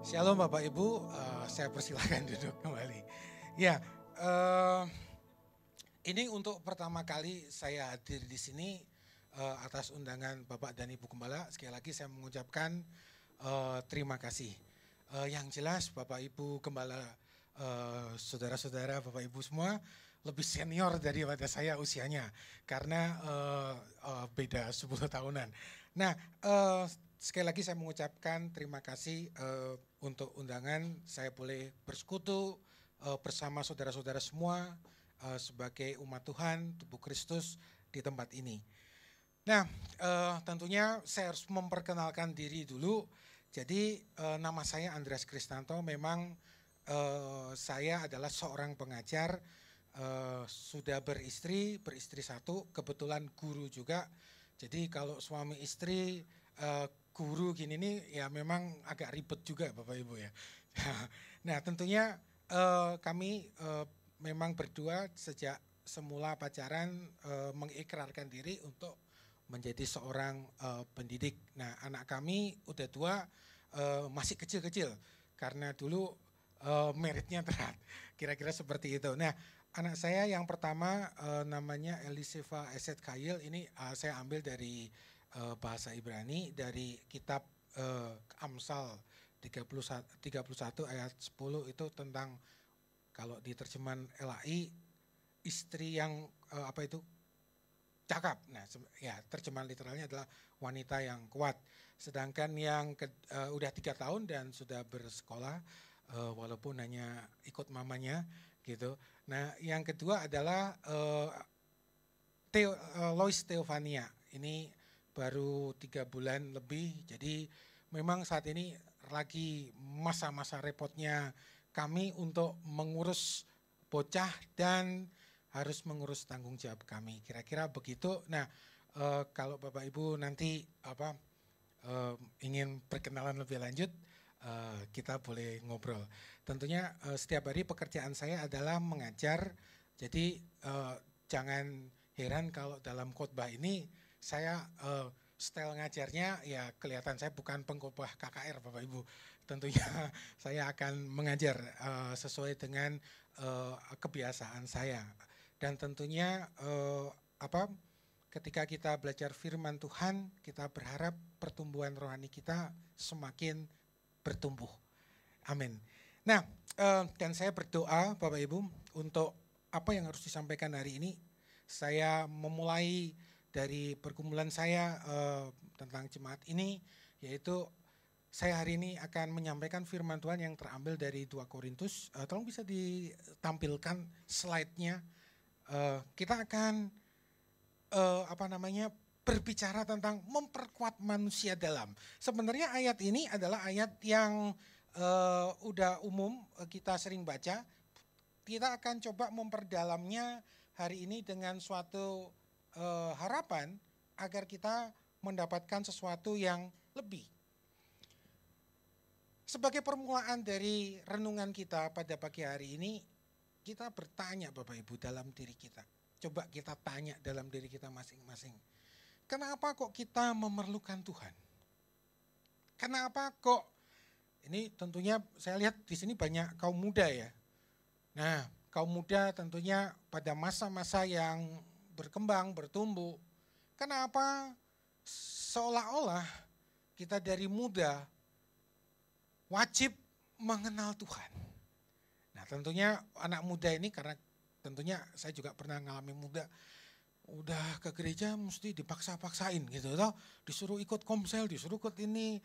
Shalom Bapak Ibu, saya persilahkan duduk kembali. Ya, eh, ini untuk pertama kali saya hadir di sini atas undangan Bapak dan Ibu Gembala. Sekali lagi saya mengucapkan terima kasih. Yang jelas Bapak Ibu Gembala, saudara-saudara, Bapak Ibu semua lebih senior daripada saya usianya karena beda 10 tahunan. Nah, sekali lagi saya mengucapkan terima kasih untuk undangan. Saya boleh bersekutu bersama saudara-saudara semua sebagai umat Tuhan, tubuh Kristus di tempat ini. Nah, tentunya saya harus memperkenalkan diri dulu. Jadi nama saya Andreas Kristanto. Memang saya adalah seorang pengajar, sudah beristri satu, kebetulan guru juga. Jadi kalau suami istri guru gini nih ya memang agak ribet juga Bapak Ibu ya. Nah tentunya kami memang berdua sejak semula pacaran mengikrarkan diri untuk menjadi seorang pendidik. Nah anak kami udah tua, masih kecil-kecil karena dulu meritnya berat, kira-kira seperti itu. Nah anak saya yang pertama namanya Eliseva Eset Khail, ini saya ambil dari bahasa Ibrani dari kitab Amsal 31 ayat 10 itu tentang, kalau di terjemahan LAI, istri yang apa itu cakap. Nah, ya terjemahan literalnya adalah wanita yang kuat. Sedangkan yang udah 3 tahun dan sudah bersekolah walaupun hanya ikut mamanya gitu. Nah, yang kedua adalah Lois Theophania. Ini baru 3 bulan lebih. Jadi memang saat ini lagi masa-masa repotnya kami untuk mengurus bocah dan harus mengurus tanggung jawab kami. Kira-kira begitu. Nah, kalau Bapak Ibu nanti ingin perkenalan lebih lanjut, kita boleh ngobrol. Tentunya setiap hari pekerjaan saya adalah mengajar. Jadi jangan heran kalau dalam khotbah ini saya style ngajarnya ya kelihatan saya bukan pengkhotbah KKR Bapak Ibu. Tentunya saya akan mengajar sesuai dengan kebiasaan saya. Dan tentunya ketika kita belajar firman Tuhan, kita berharap pertumbuhan rohani kita semakin bertumbuh. Amin. Nah, dan saya berdoa Bapak Ibu untuk apa yang harus disampaikan hari ini. Saya memulai dari pergumulan saya tentang jemaat ini, yaitu saya hari ini akan menyampaikan firman Tuhan yang terambil dari 2 Korintus. Tolong bisa ditampilkan slide-nya. Kita akan berbicara tentang memperkuat manusia dalam. Sebenarnya ayat ini adalah ayat yang udah umum kita sering baca. Kita akan coba memperdalamnya hari ini dengan suatu harapan agar kita mendapatkan sesuatu yang lebih. Sebagai permulaan dari renungan kita pada pagi hari ini, kita bertanya Bapak Ibu dalam diri kita. Coba kita tanya dalam diri kita masing-masing. Kenapa kok kita memerlukan Tuhan? Kenapa kok, ini tentunya saya lihat di sini banyak kaum muda ya. Nah, kaum muda tentunya pada masa-masa yang berkembang, bertumbuh. Kenapa seolah-olah kita dari muda wajib mengenal Tuhan? Nah, tentunya anak muda ini, karena tentunya saya juga pernah ngalami muda, udah ke gereja mesti dipaksa-paksain gitu toh, disuruh ikut komsel, disuruh ikut ini.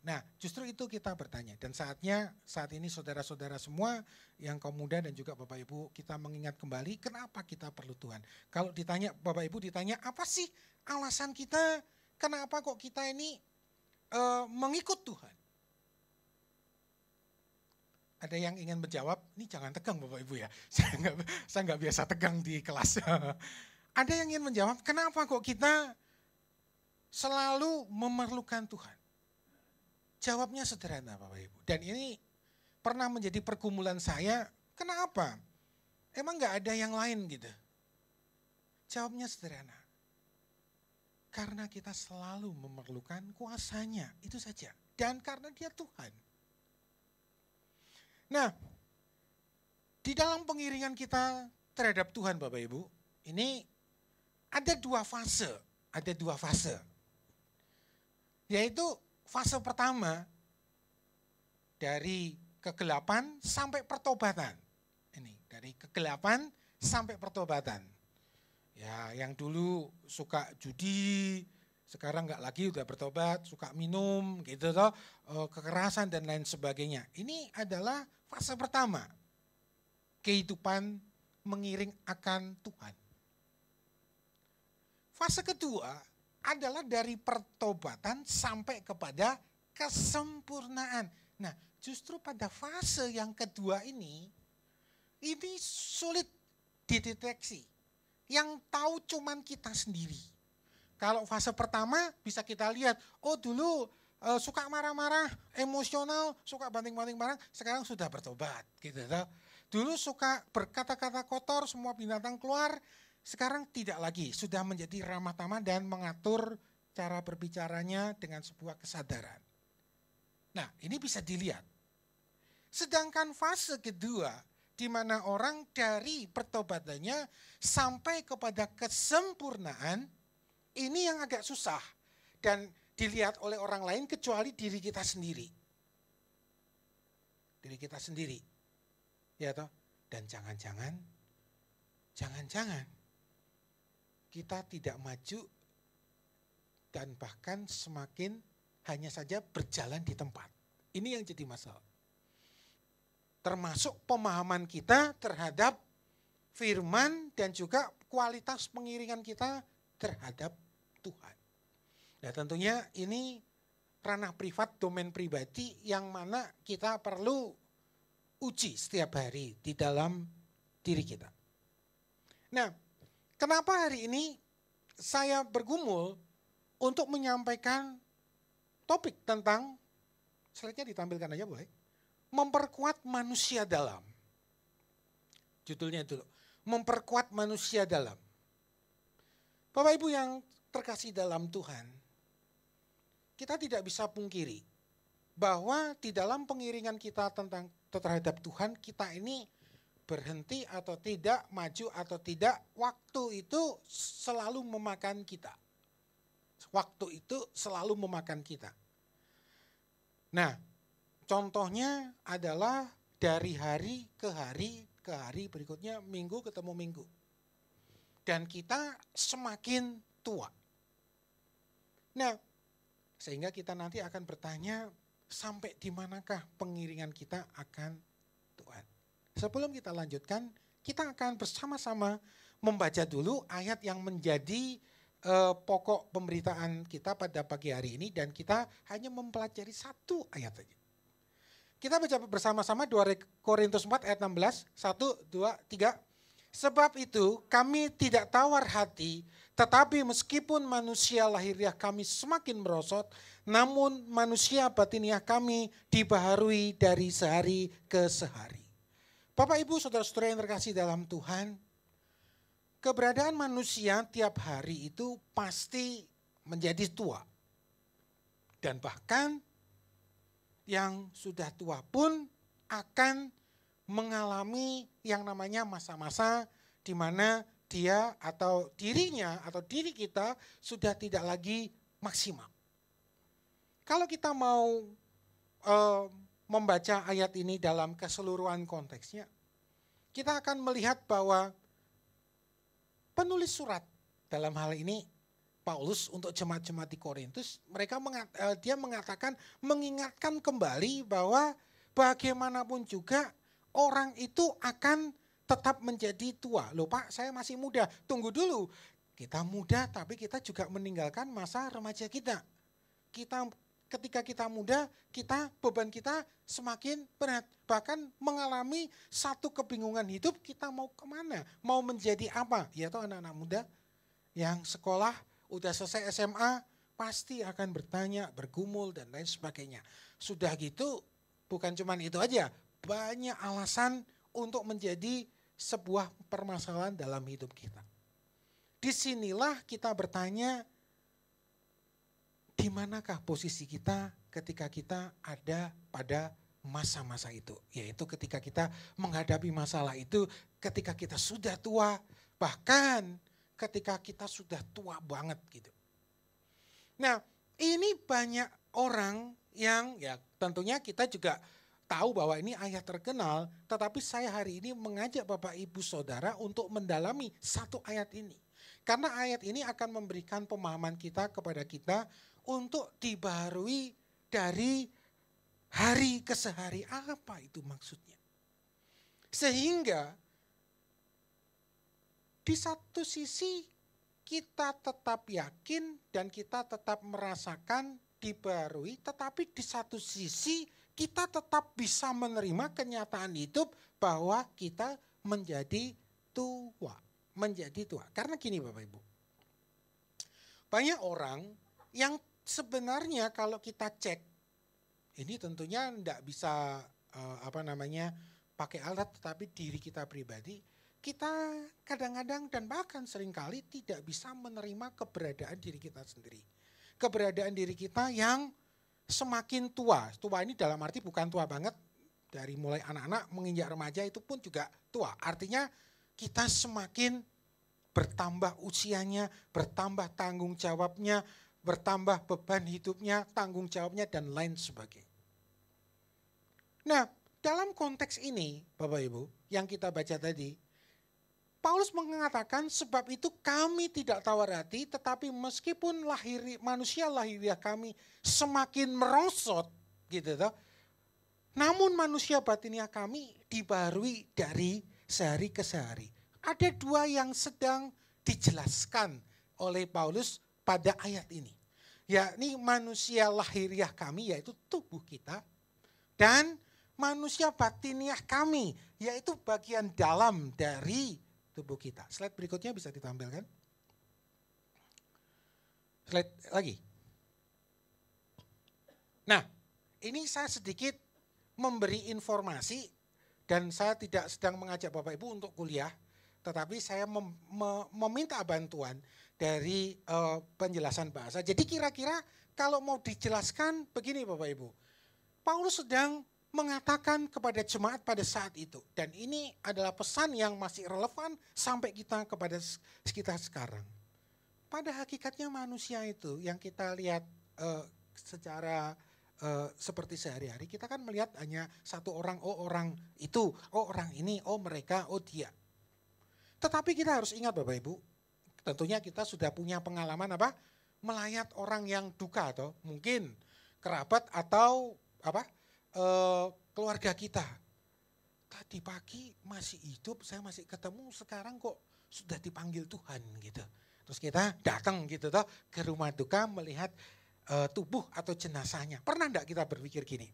Nah, justru itu kita bertanya, dan saatnya saat ini saudara-saudara semua yang kaum muda dan juga Bapak Ibu, kita mengingat kembali kenapa kita perlu Tuhan. Kalau ditanya Bapak Ibu, ditanya apa sih alasan kita, kenapa kok kita ini mengikut Tuhan? Ada yang ingin menjawab? Ini jangan tegang Bapak Ibu ya. Saya nggak biasa tegang di kelas. Ada yang ingin menjawab, kenapa kok kita selalu memerlukan Tuhan? Jawabnya sederhana Bapak Ibu. Dan ini pernah menjadi pergumulan saya, kenapa? Emang nggak ada yang lain gitu? Jawabnya sederhana. Karena kita selalu memerlukan kuasanya, itu saja. Dan karena dia Tuhan. Nah, di dalam pengiringan kita terhadap Tuhan Bapak Ibu, ini ada dua fase. Yaitu fase pertama dari kegelapan sampai pertobatan. Ini dari kegelapan sampai pertobatan. Ya, yang dulu suka judi, sekarang enggak lagi, udah bertobat, suka minum gitu toh, kekerasan dan lain sebagainya. Ini adalah fase pertama. Kehidupan mengiring akan Tuhan. Fase kedua adalah dari pertobatan sampai kepada kesempurnaan. Nah, justru pada fase yang kedua ini sulit dideteksi. Yang tahu cuman kita sendiri. Kalau fase pertama bisa kita lihat, oh dulu suka marah-marah, emosional, suka banting-banting barang, sekarang sudah bertobat gitu toh. Dulu suka berkata-kata kotor, semua binatang keluar, sekarang tidak lagi, sudah menjadi ramah tamah dan mengatur cara berbicaranya dengan sebuah kesadaran. Nah, ini bisa dilihat. Sedangkan fase kedua, di mana orang dari pertobatannya sampai kepada kesempurnaan, ini yang agak susah dan dilihat oleh orang lain kecuali diri kita sendiri. Diri kita sendiri. Ya toh? Dan jangan-jangan kita tidak maju dan bahkan semakin hanya saja berjalan di tempat. Ini yang jadi masalah. Termasuk pemahaman kita terhadap firman dan juga kualitas pengiringan kita terhadap Tuhan. Nah, tentunya ini ranah privat, domain pribadi yang mana kita perlu uji setiap hari di dalam diri kita. Nah, kenapa hari ini saya bergumul untuk menyampaikan topik tentang, slide-nya ditampilkan aja boleh, memperkuat manusia dalam. Judulnya dulu, memperkuat manusia dalam. Bapak Ibu yang terkasih dalam Tuhan, kita tidak bisa pungkiri bahwa di dalam pengiringan kita terhadap Tuhan, kita ini berhenti atau tidak, maju atau tidak, waktu itu selalu memakan kita. Waktu itu selalu memakan kita. Nah, contohnya adalah dari hari ke hari berikutnya, minggu ketemu minggu. Dan kita semakin tua. Nah, sehingga kita nanti akan bertanya, sampai di manakah pengiringan kita akan Tuhan. Sebelum kita lanjutkan, kita akan bersama-sama membaca dulu ayat yang menjadi pokok pemberitaan kita pada pagi hari ini, dan kita hanya mempelajari satu ayat saja. Kita baca bersama-sama 2 Korintus 4 ayat 16, 1, 2, 3. Sebab itu kami tidak tawar hati, tetapi meskipun manusia lahiriah kami semakin merosot, namun manusia batiniah kami dibaharui dari sehari ke sehari. Bapak Ibu saudara-saudara yang terkasih dalam Tuhan, keberadaan manusia tiap hari itu pasti menjadi tua. Dan bahkan yang sudah tua pun akan mengalami yang namanya masa-masa di mana dia atau dirinya atau diri kita sudah tidak lagi maksimal. Kalau kita mau membaca ayat ini dalam keseluruhan konteksnya, kita akan melihat bahwa penulis surat dalam hal ini Paulus untuk jemaat-jemaat di Korintus, dia mengatakan, mengingatkan kembali bahwa bagaimanapun juga orang itu akan tetap menjadi tua. Loh Pak, saya masih muda, tunggu dulu. Kita muda tapi kita juga meninggalkan masa remaja kita. Ketika kita muda, beban kita semakin berat. Bahkan mengalami satu kebingungan hidup, kita mau kemana, mau menjadi apa. Ya toh anak-anak muda yang sekolah, udah selesai SMA, pasti akan bertanya, bergumul dan lain sebagainya. Sudah gitu, bukan cuma itu aja, banyak alasan untuk menjadi sebuah permasalahan dalam hidup kita. Disinilah kita bertanya, di manakah posisi kita ketika kita ada pada masa-masa itu. Yaitu ketika kita menghadapi masalah itu, ketika kita sudah tua, bahkan ketika kita sudah tua banget gitu. Nah, ini banyak orang yang ya tentunya kita juga tahu bahwa ini ayat terkenal, tetapi saya hari ini mengajak Bapak Ibu Saudara untuk mendalami satu ayat ini. Karena ayat ini akan memberikan pemahaman kita kepada kita untuk dibaharui dari hari ke sehari. Apa itu maksudnya? Sehingga di satu sisi kita tetap yakin dan kita tetap merasakan dibaharui, tetapi di satu sisi kita tetap bisa menerima kenyataan hidup bahwa kita menjadi tua. Menjadi tua. Karena gini Bapak Ibu, banyak orang yang sebenarnya kalau kita cek, ini tentunya tidak bisa pakai alat, tetapi diri kita pribadi, kita kadang-kadang dan bahkan seringkali tidak bisa menerima keberadaan diri kita sendiri. Keberadaan diri kita yang semakin tua. Tua ini dalam arti bukan tua banget, dari mulai anak-anak menginjak remaja itu pun juga tua. Artinya kita semakin bertambah usianya, bertambah tanggung jawabnya, bertambah beban hidupnya, tanggung jawabnya dan lain sebagainya. Nah, dalam konteks ini Bapak Ibu yang kita baca tadi, Paulus mengatakan sebab itu kami tidak tawar hati, tetapi meskipun manusia lahiriah kami semakin merosot gitu toh, namun manusia batiniah kami dibaharui dari sehari ke sehari. Ada dua yang sedang dijelaskan oleh Paulus pada ayat ini. Yakni manusia lahiriah kami yaitu tubuh kita dan manusia batiniah kami yaitu bagian dalam dari tubuh kita. Slide berikutnya bisa ditampilkan. Slide lagi. Nah, ini saya sedikit memberi informasi dan saya tidak sedang mengajak Bapak Ibu untuk kuliah, tetapi saya meminta bantuan dari penjelasan bahasa. Jadi kira-kira kalau mau dijelaskan begini Bapak Ibu, Paulus sedang mengatakan kepada jemaat pada saat itu, dan ini adalah pesan yang masih relevan sampai kita kepada kita sekarang. Pada hakikatnya manusia itu yang kita lihat secara seperti sehari-hari, kita kan melihat hanya satu orang, oh orang itu, oh orang ini, oh mereka, oh dia. Tetapi kita harus ingat Bapak Ibu, tentunya kita sudah punya pengalaman melayat orang yang duka atau mungkin kerabat atau keluarga kita. Tadi pagi masih hidup, saya masih ketemu, sekarang kok sudah dipanggil Tuhan gitu. Terus kita datang gitu toh ke rumah duka melihat tubuh atau jenazahnya. Pernah enggak kita berpikir gini?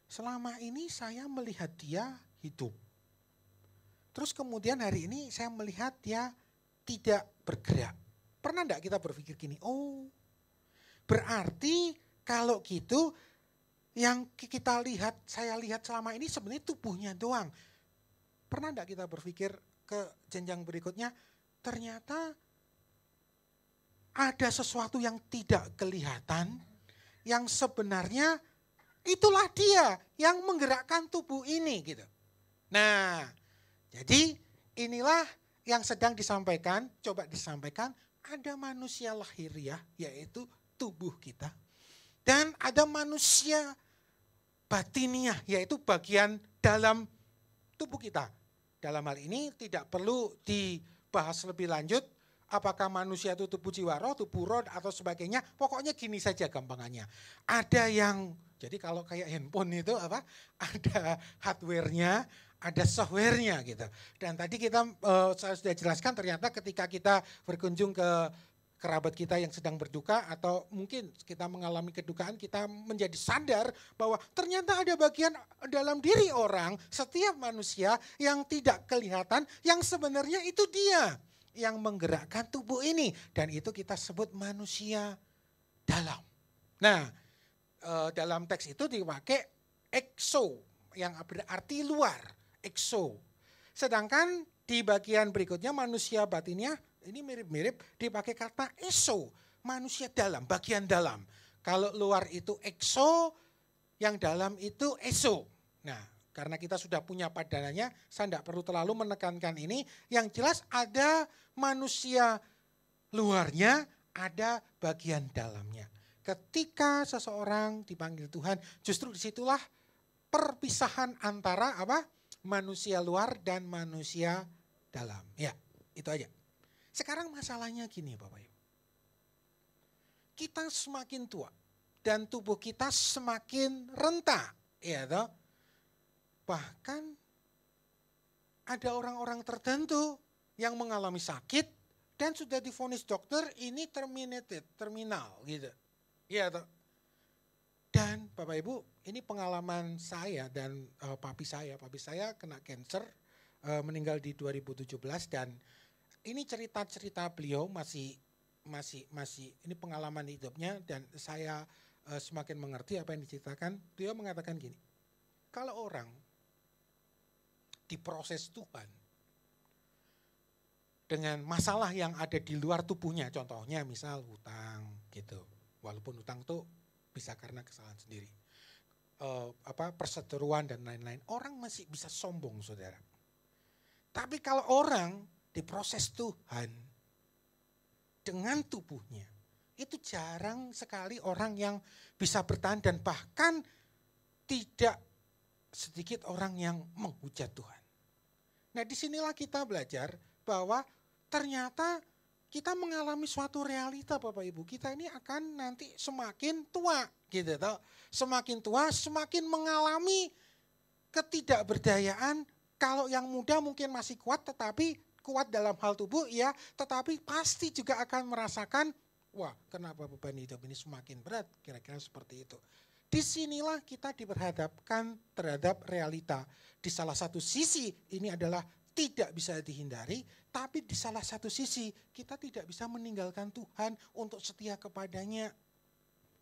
Selama ini saya melihat dia hidup. Terus kemudian hari ini saya melihat dia tidak bergerak. Pernah enggak kita berpikir gini? Oh, berarti kalau gitu yang kita lihat, saya lihat selama ini sebenarnya tubuhnya doang. Pernah enggak kita berpikir ke jenjang berikutnya, ternyata ada sesuatu yang tidak kelihatan, yang sebenarnya itulah dia yang menggerakkan tubuh ini gitu. Nah, jadi inilah yang sedang disampaikan, coba disampaikan, ada manusia lahiriah yaitu tubuh kita. Dan ada manusia batiniah yaitu bagian dalam tubuh kita. Dalam hal ini tidak perlu dibahas lebih lanjut apakah manusia itu tubuh jiwa roh, tubuh roh atau sebagainya. Pokoknya gini saja gampangannya. Ada yang, jadi kalau kayak handphone itu ada hardware-nya, ada software-nya gitu. Dan tadi saya sudah jelaskan ternyata ketika kita berkunjung ke kerabat kita yang sedang berduka atau mungkin kita mengalami kedukaan, kita menjadi sadar bahwa ternyata ada bagian dalam diri orang, setiap manusia yang tidak kelihatan, yang sebenarnya itu dia yang menggerakkan tubuh ini. Dan itu kita sebut manusia dalam. Nah, dalam teks itu dipakai exo yang berarti luar, exo. Sedangkan di bagian berikutnya manusia batinnya, ini mirip-mirip dipakai kata eso, manusia dalam, bagian dalam. Kalau luar itu exo, yang dalam itu eso. Nah, karena kita sudah punya padanannya, saya tidak perlu terlalu menekankan ini. Yang jelas ada manusia luarnya, ada bagian dalamnya. Ketika seseorang dipanggil Tuhan, justru disitulah perpisahan antara manusia luar dan manusia dalam. Ya, itu aja. Sekarang masalahnya gini Bapak Ibu. Kita semakin tua dan tubuh kita semakin renta, ya toh. Bahkan ada orang-orang tertentu yang mengalami sakit dan sudah divonis dokter ini terminal gitu. Ya toh. Dan Bapak Ibu, ini pengalaman saya dan papi saya kena cancer, meninggal di 2017 dan ini cerita-cerita beliau masih ini pengalaman hidupnya dan saya semakin mengerti apa yang diceritakan. Beliau mengatakan gini, kalau orang diproses Tuhan dengan masalah yang ada di luar tubuhnya, contohnya misal hutang gitu, walaupun hutang tuh bisa karena kesalahan sendiri, perseteruan dan lain-lain, orang masih bisa sombong saudara. Tapi kalau orang diproses Tuhan dengan tubuhnya, itu jarang sekali orang yang bisa bertahan dan bahkan tidak sedikit orang yang menghujat Tuhan. Nah disinilah kita belajar bahwa ternyata kita mengalami suatu realita Bapak Ibu. Kita ini akan nanti semakin tua gitu toh. Semakin tua semakin mengalami ketidakberdayaan. Kalau yang muda mungkin masih kuat tetapi kuat dalam hal tubuh ya, tetapi pasti juga akan merasakan wah, kenapa beban hidup ini semakin berat, kira-kira seperti itu. Disinilah kita diperhadapkan terhadap realita. Di salah satu sisi ini adalah tidak bisa dihindari, tapi di salah satu sisi kita tidak bisa meninggalkan Tuhan untuk setia kepadanya.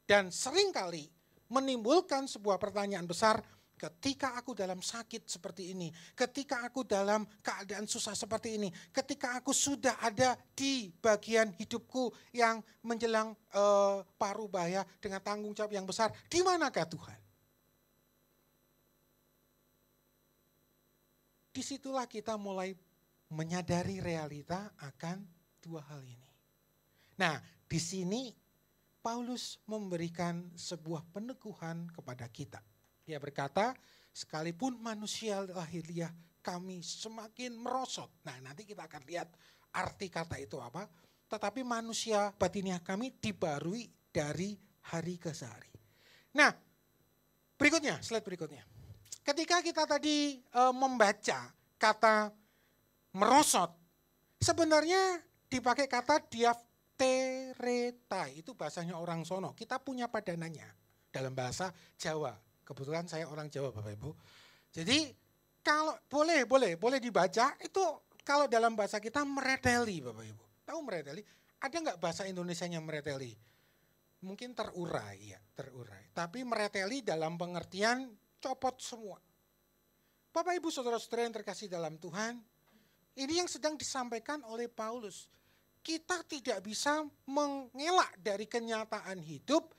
Dan seringkali menimbulkan sebuah pertanyaan besar, ketika aku dalam sakit seperti ini, ketika aku dalam keadaan susah seperti ini, ketika aku sudah ada di bagian hidupku yang menjelang paruh baya dengan tanggung jawab yang besar, di manakah Tuhan? Disitulah kita mulai menyadari realita akan dua hal ini. Nah, di sini Paulus memberikan sebuah peneguhan kepada kita. Dia berkata, sekalipun manusia lahiriah kami semakin merosot. Nah, nanti kita akan lihat arti kata itu apa. Tetapi manusia batiniah kami dibarui dari hari ke hari. Nah, berikutnya, slide berikutnya. Ketika kita tadi membaca kata merosot, sebenarnya dipakai kata diapteretai, itu bahasanya orang sono. Kita punya padanannya dalam bahasa Jawa. Kebetulan saya orang Jawa Bapak Ibu. Jadi kalau boleh dibaca itu kalau dalam bahasa kita mereteli Bapak Ibu. Tahu mereteli? Ada nggak bahasa Indonesianya mereteli? Mungkin terurai ya, terurai. Tapi mereteli dalam pengertian copot semua. Bapak Ibu saudara-saudara yang terkasih dalam Tuhan, ini yang sedang disampaikan oleh Paulus. Kita tidak bisa mengelak dari kenyataan hidup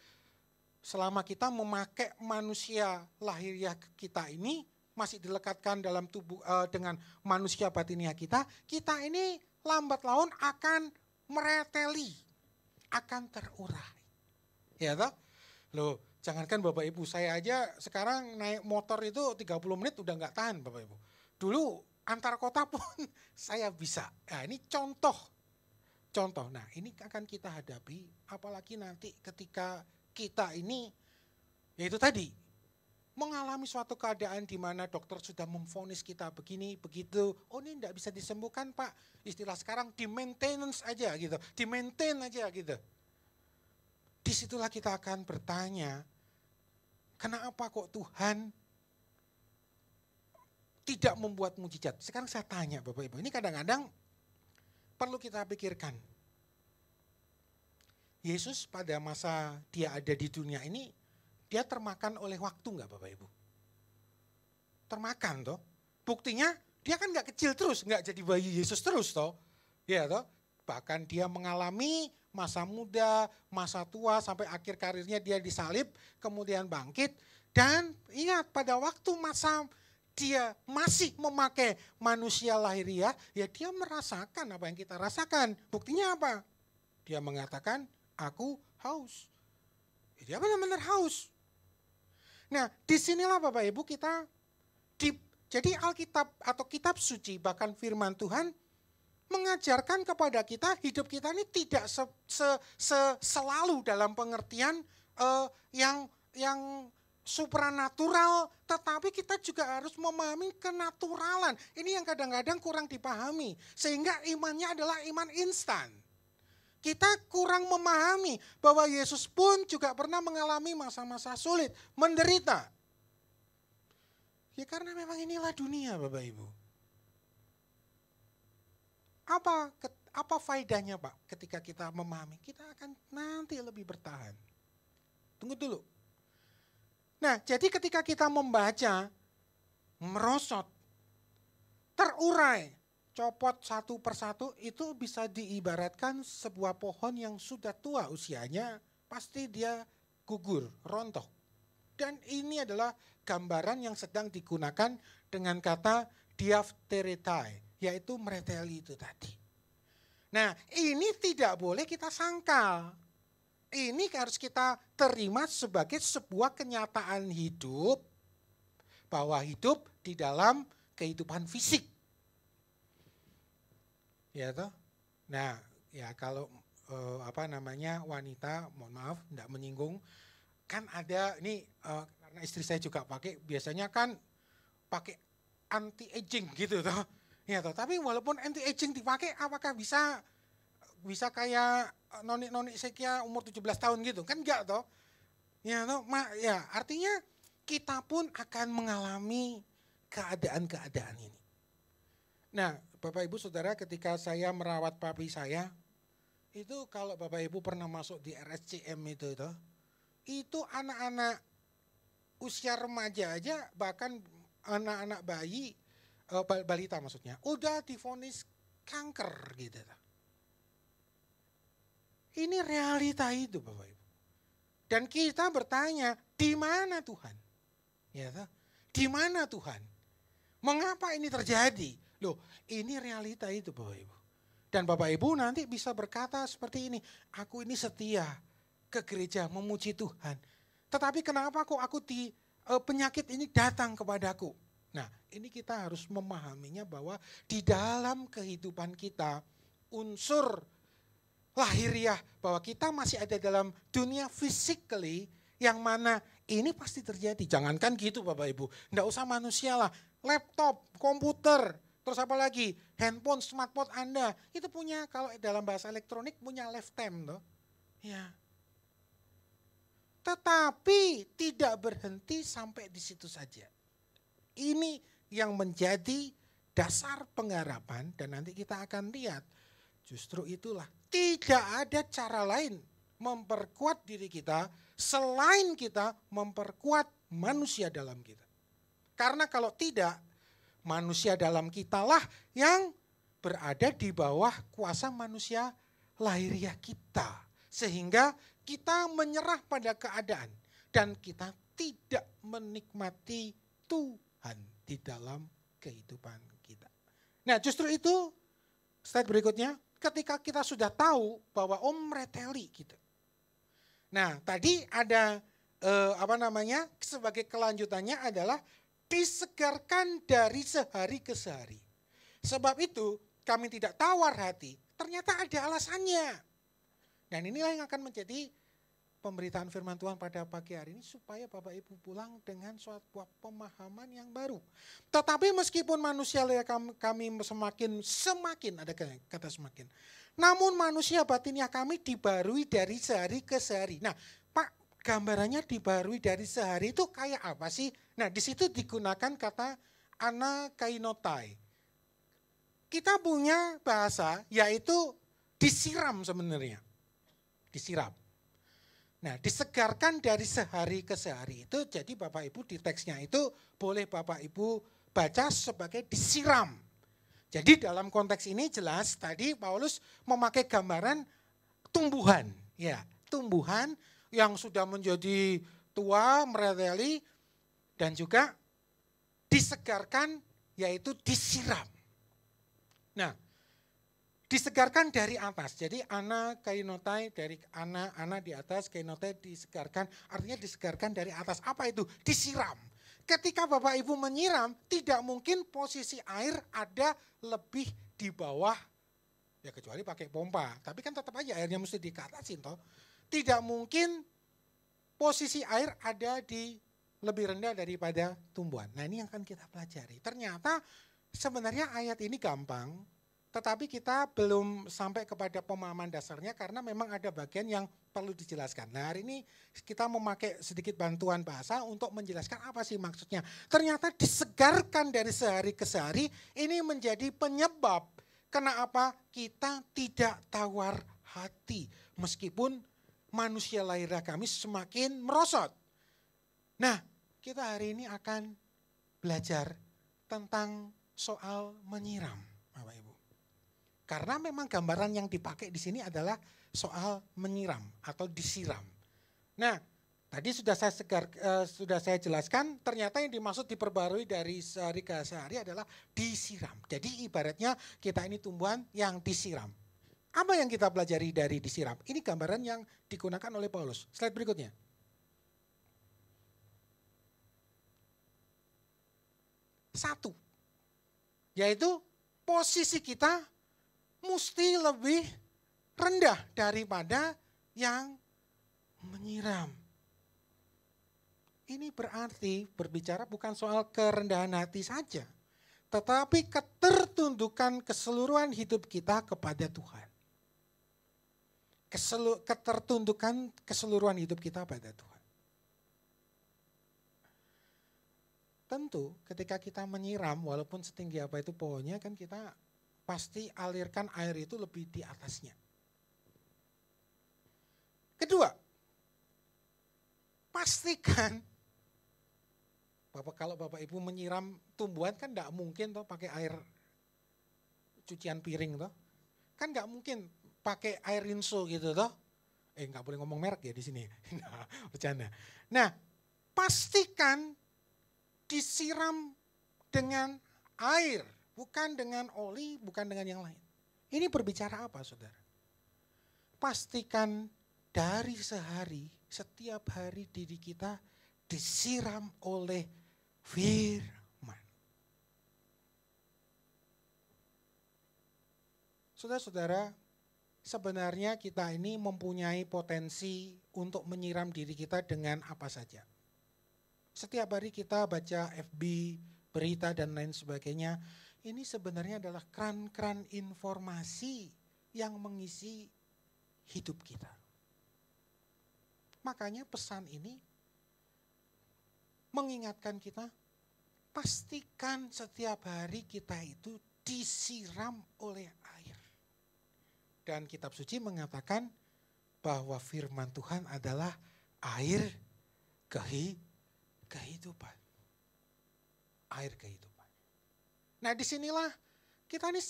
selama kita memakai manusia lahiriah kita ini masih dilekatkan dalam tubuh dengan manusia batiniah kita ini lambat laun akan mereteli, akan terurai. Ya toh? Loh, jangankan Bapak Ibu, saya aja sekarang naik motor itu 30 menit udah nggak tahan Bapak Ibu. Dulu antar kota pun saya bisa. Nah, ini contoh. Nah, ini akan kita hadapi apalagi nanti ketika kita ini yaitu tadi mengalami suatu keadaan di mana dokter sudah memvonis kita begini begitu. Oh, ini enggak bisa disembuhkan, Pak. Istilah sekarang di maintenance aja gitu. Di maintain aja gitu. Disitulah kita akan bertanya, kenapa kok Tuhan tidak membuat mujizat? Sekarang saya tanya Bapak Ibu, ini kadang-kadang perlu kita pikirkan. Yesus pada masa dia ada di dunia ini, dia termakan oleh waktu enggak Bapak Ibu? Termakan toh. Buktinya dia kan enggak kecil terus, enggak jadi bayi Yesus terus toh. Ya toh. Bahkan dia mengalami masa muda, masa tua, sampai akhir karirnya dia disalib, kemudian bangkit. Dan ingat pada waktu masa dia masih memakai manusia lahiriah, ya dia merasakan apa yang kita rasakan. Buktinya apa? Dia mengatakan, aku haus. Dia benar-benar haus. Nah, disinilah Bapak Ibu kita, jadi Alkitab atau kitab suci, bahkan firman Tuhan, mengajarkan kepada kita hidup kita ini tidak selalu dalam pengertian yang supranatural, tetapi kita juga harus memahami kenaturalan. Ini yang kadang-kadang kurang dipahami, sehingga imannya adalah iman instan. Kita kurang memahami bahwa Yesus pun juga pernah mengalami masa-masa sulit, menderita. Ya karena memang inilah dunia Bapak Ibu. Apa faedahnya Pak ketika kita memahami? Kita akan nanti lebih bertahan. Tunggu dulu. Nah, jadi ketika kita membaca, merosot, terurai, copot satu persatu, itu bisa diibaratkan sebuah pohon yang sudah tua usianya, pasti dia gugur, rontok. Dan ini adalah gambaran yang sedang digunakan dengan kata diapteretai, yaitu mereteli itu tadi. Nah, ini tidak boleh kita sangkal. Ini harus kita terima sebagai sebuah kenyataan hidup, bahwa hidup di dalam kehidupan fisik. Ya toh? Nah, ya kalau wanita, mohon maaf, tidak menyinggung, kan ada ini karena istri saya juga pakai, biasanya kan pakai anti aging gitu toh. Ya toh, tapi walaupun anti aging dipakai, apakah bisa kayak nonik-nonik sekia umur 17 tahun gitu? Kan enggak toh. Ya toh, artinya kita pun akan mengalami keadaan-keadaan ini. Nah, Bapak Ibu Saudara, ketika saya merawat papi saya, itu kalau Bapak Ibu pernah masuk di RSCM itu anak-anak usia remaja aja, bahkan anak-anak bayi, balita maksudnya, udah divonis kanker gitu. Ini realita itu Bapak Ibu. Dan kita bertanya, di mana Tuhan? Ya, di mana Tuhan? Mengapa ini terjadi? Loh, ini realita itu Bapak Ibu. Dan Bapak Ibu nanti bisa berkata seperti ini, aku ini setia ke gereja memuji Tuhan. Tetapi kenapa kok penyakit ini datang kepadaku? Nah, ini kita harus memahaminya bahwa di dalam kehidupan kita, unsur lahiriah, bahwa kita masih ada dalam dunia physically, yang mana ini pasti terjadi. Jangankan gitu Bapak Ibu, enggak usah manusia lah, laptop, komputer, terus apa lagi, handphone, smartphone Anda, itu punya, kalau dalam bahasa elektronik, punya lifetime toh. Ya. Tetapi tidak berhenti sampai di situ saja. Ini yang menjadi dasar pengharapan, dan nanti kita akan lihat, justru itulah, tidak ada cara lain memperkuat diri kita, selain kita memperkuat manusia dalam kita. Karena kalau tidak, manusia dalam kitalah yang berada di bawah kuasa manusia lahiriah kita. Sehingga kita menyerah pada keadaan dan kita tidak menikmati Tuhan di dalam kehidupan kita. Nah, justru itu slide berikutnya, ketika kita sudah tahu bahwa mereteli gitu. Nah, tadi ada sebagai kelanjutannya adalah disegarkan dari sehari ke sehari. Sebab itu kami tidak tawar hati, ternyata ada alasannya. Dan inilah yang akan menjadi pemberitaan firman Tuhan pada pagi hari ini, supaya Bapak Ibu pulang dengan suatu pemahaman yang baru. Tetapi meskipun manusia kami semakin, ada kata semakin. Namun manusia batinnya kami dibarui dari sehari ke sehari. Nah Pak, gambarannya dibarui dari sehari itu kayak apa sih? Nah di situ digunakan kata anakainotai. Kita punya bahasa yaitu disiram sebenarnya. Disiram. Nah, disegarkan dari sehari ke sehari itu, jadi Bapak Ibu di teksnya itu boleh Bapak Ibu baca sebagai disiram. Jadi dalam konteks ini jelas tadi Paulus memakai gambaran tumbuhan, ya, tumbuhan yang sudah menjadi tua, mereteli, dan juga disegarkan, yaitu disiram. Nah, disegarkan dari atas. Jadi ana kainotai, dari ana di atas, kainotai disegarkan, artinya disegarkan dari atas. Apa itu? Disiram. Ketika Bapak Ibu menyiram, tidak mungkin posisi air ada lebih di bawah, ya kecuali pakai pompa. Tapi kan tetap aja airnya mesti dikatasin toh. Tidak mungkin posisi air ada di lebih rendah daripada tumbuhan. Nah ini yang akan kita pelajari. Ternyata sebenarnya ayat ini gampang, tetapi kita belum sampai kepada pemahaman dasarnya karena memang ada bagian yang perlu dijelaskan. Nah hari ini kita memakai sedikit bantuan bahasa untuk menjelaskan apa sih maksudnya. Ternyata disegarkan dari sehari ke sehari ini menjadi penyebab kenapa kita tidak tawar hati. Meskipun manusia lahiriah kami semakin merosot. Nah kita hari ini akan belajar tentang soal menyiram, Bapak Ibu. Karena memang gambaran yang dipakai di sini adalah soal menyiram atau disiram. Nah, tadi sudah saya jelaskan, ternyata yang dimaksud diperbarui dari sehari ke sehari adalah disiram. Jadi ibaratnya kita ini tumbuhan yang disiram. Apa yang kita pelajari dari disiram? Ini gambaran yang digunakan oleh Paulus. Slide berikutnya. Satu, yaitu posisi kita mesti lebih rendah daripada yang menyiram. Ini berarti berbicara bukan soal kerendahan hati saja, tetapi ketertundukan keseluruhan hidup kita kepada Tuhan. Ketertundukan keseluruhan hidup kita pada Tuhan. Tentu ketika kita menyiram, walaupun setinggi apa itu pohonnya, kan kita pasti alirkan air itu lebih di atasnya. Kedua, pastikan kalau Bapak Ibu menyiram tumbuhan kan enggak mungkin toh pakai air cucian piring toh. Kan enggak mungkin pakai air rinso gitu toh. Enggak boleh ngomong merek ya di sini. Nah, bercanda. Nah, pastikan disiram dengan air. Bukan dengan oli, bukan dengan yang lain. Ini berbicara apa saudara? Pastikan dari sehari, setiap hari diri kita disiram oleh firman. Saudara-saudara, sebenarnya kita ini mempunyai potensi untuk menyiram diri kita dengan apa saja. Setiap hari kita baca FB, berita dan lain sebagainya. Ini sebenarnya adalah keran-keran informasi yang mengisi hidup kita. Makanya pesan ini mengingatkan kita, pastikan setiap hari kita itu disiram oleh air. Dan kitab suci mengatakan bahwa firman Tuhan adalah air kehidupan. Air kehidupan. Nah disinilah kita ini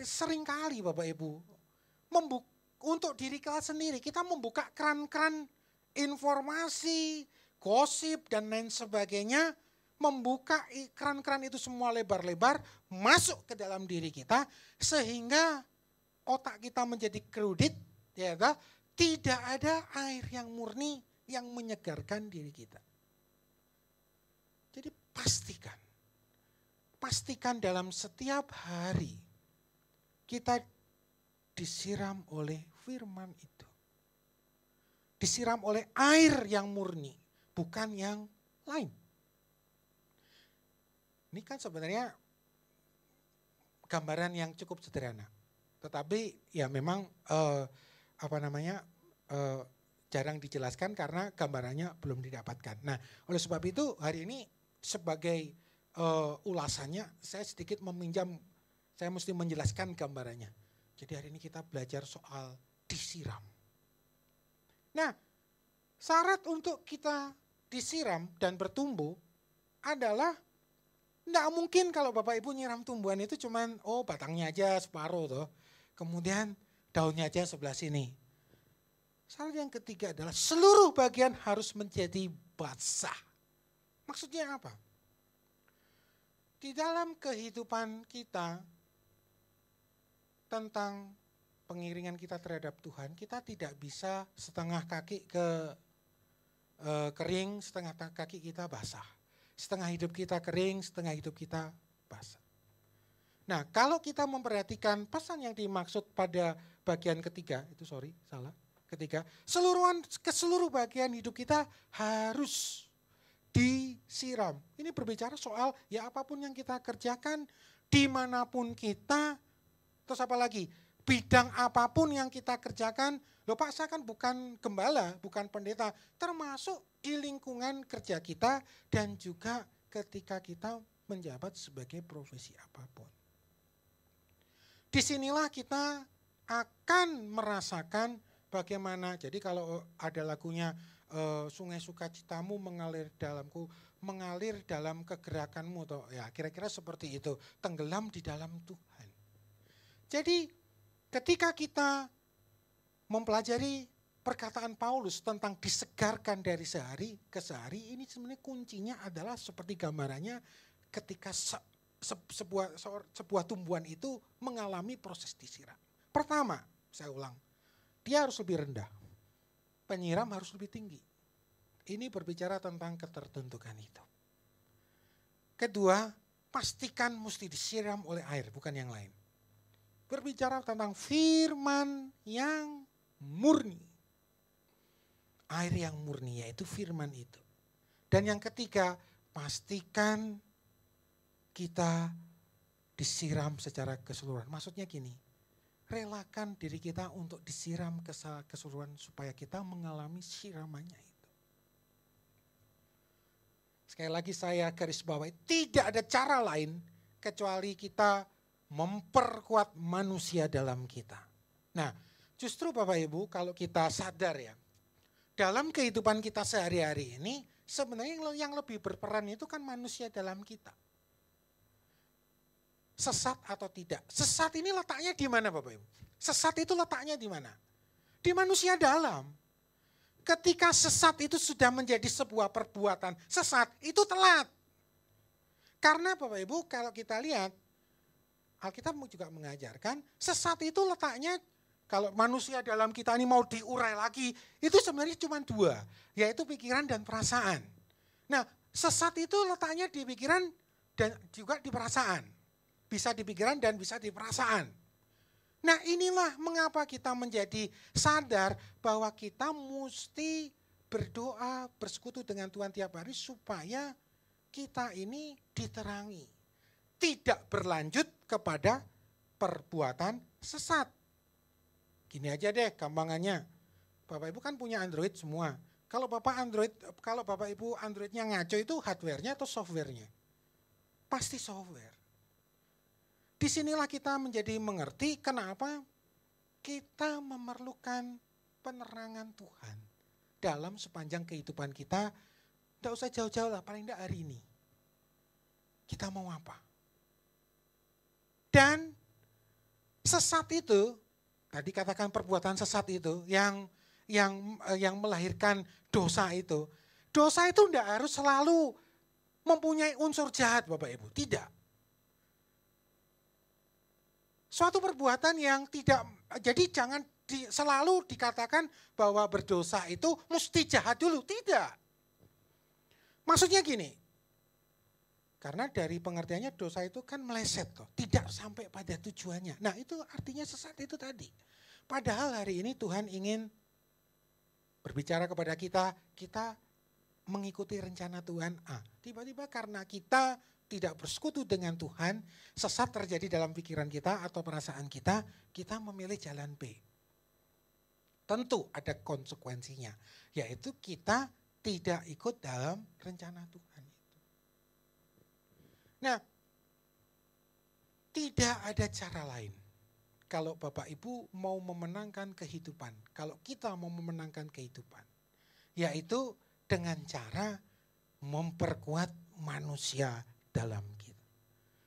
sering kali Bapak Ibu untuk diri kita sendiri kita membuka keran-keran informasi, gosip dan lain sebagainya, membuka keran-keran itu semua lebar-lebar masuk ke dalam diri kita sehingga otak kita menjadi crowded, ya kan? Tidak ada air yang murni yang menyegarkan diri kita. Jadi pastikan dalam setiap hari kita disiram oleh firman itu. Disiram oleh air yang murni, bukan yang lain. Ini kan sebenarnya gambaran yang cukup sederhana. Tetapi ya memang jarang dijelaskan karena gambarannya belum didapatkan. Nah, oleh sebab itu hari ini sebagai ulasannya saya sedikit saya mesti menjelaskan gambarannya. Jadi hari ini kita belajar soal disiram. Nah, syarat untuk kita disiram dan bertumbuh adalah Nggak mungkin kalau Bapak Ibu nyiram tumbuhan itu cuman batangnya aja separuh toh. Kemudian daunnya aja sebelah sini. Syarat yang ketiga adalah seluruh bagian harus menjadi basah. Maksudnya apa? Di dalam kehidupan kita tentang pengiringan kita terhadap Tuhan, kita tidak bisa setengah kaki kering, setengah kaki kita basah. Setengah hidup kita kering, setengah hidup kita basah. Nah, kalau kita memperhatikan pesan yang dimaksud pada bagian ketiga, ketiga, seluruh bagian hidup kita harus disiram. Ini berbicara soal ya apapun yang kita kerjakan, dimanapun kita, terus apa lagi? Bidang apapun yang kita kerjakan, Pak saya kan bukan gembala, bukan pendeta, termasuk di lingkungan kerja kita dan juga ketika kita menjabat sebagai profesi apapun. Disinilah kita akan merasakan bagaimana, jadi kalau ada lagunya Sungai Sukacitamu mengalir dalamku, mengalir dalam kegerakanmu, toh ya kira-kira seperti itu, tenggelam di dalam Tuhan. Jadi ketika kita mempelajari perkataan Paulus tentang disegarkan dari sehari ke sehari, ini sebenarnya kuncinya adalah seperti gambarannya ketika sebuah tumbuhan itu mengalami proses disiram. Pertama, saya ulang, dia harus lebih rendah, penyiram harus lebih tinggi. Ini berbicara tentang ketertentukan itu. Kedua, pastikan mesti disiram oleh air, bukan yang lain. Berbicara tentang firman yang murni. Air yang murni, yaitu firman itu. Dan yang ketiga, pastikan kita disiram secara keseluruhan. Maksudnya gini, relakan diri kita untuk disiram keseluruhan supaya kita mengalami siramannya itu. Sekali lagi saya garis bawahi, tidak ada cara lain kecuali kita memperkuat manusia dalam kita. Nah, justru Bapak Ibu kalau kita sadar ya, dalam kehidupan kita sehari-hari ini sebenarnya yang lebih berperan itu kan manusia dalam kita. Sesat atau tidak. Sesat ini letaknya di mana Bapak Ibu? Sesat itu letaknya di mana? Di manusia dalam. Ketika sesat itu sudah menjadi sebuah perbuatan sesat, itu telat. Karena Bapak Ibu kalau kita lihat, Alkitab juga mengajarkan sesat itu letaknya, kalau manusia dalam kita ini mau diurai lagi, itu sebenarnya cuma dua, yaitu pikiran dan perasaan. Nah, sesat itu letaknya di pikiran dan juga di perasaan. Bisa di pikiran dan bisa di perasaan. Nah, inilah mengapa kita menjadi sadar bahwa kita mesti berdoa, bersekutu dengan Tuhan tiap hari supaya kita ini diterangi. Tidak berlanjut kepada perbuatan sesat. Gini aja deh gampangannya. Bapak Ibu kan punya Android semua. Kalau Bapak Ibu Androidnya ngaco itu hardware-nya atau software-nya? Pasti software. Disinilah kita menjadi mengerti kenapa kita memerlukan penerangan Tuhan dalam sepanjang kehidupan kita. Tidak usah jauh-jauh lah, paling tidak hari ini. Kita mau apa? Dan sesat itu, tadi katakan perbuatan sesat itu yang melahirkan dosa itu. Dosa itu tidak harus selalu mempunyai unsur jahat Bapak Ibu, tidak. Suatu perbuatan yang tidak, jadi jangan selalu dikatakan bahwa berdosa itu mesti jahat dulu, tidak. Maksudnya gini, karena dari pengertiannya dosa itu kan meleset toh, tidak sampai pada tujuannya. Nah itu artinya sesat itu tadi. Padahal hari ini Tuhan ingin berbicara kepada kita, kita mengikuti rencana Tuhan A. Tiba-tiba karena kita tidak bersekutu dengan Tuhan, sesat terjadi dalam pikiran kita atau perasaan kita, kita memilih jalan B. Tentu ada konsekuensinya, yaitu kita tidak ikut dalam rencana Tuhan itu. Nah, tidak ada cara lain. Kalau Bapak Ibu mau memenangkan kehidupan, kalau kita mau memenangkan kehidupan, yaitu dengan cara memperkuat manusia dalam kita.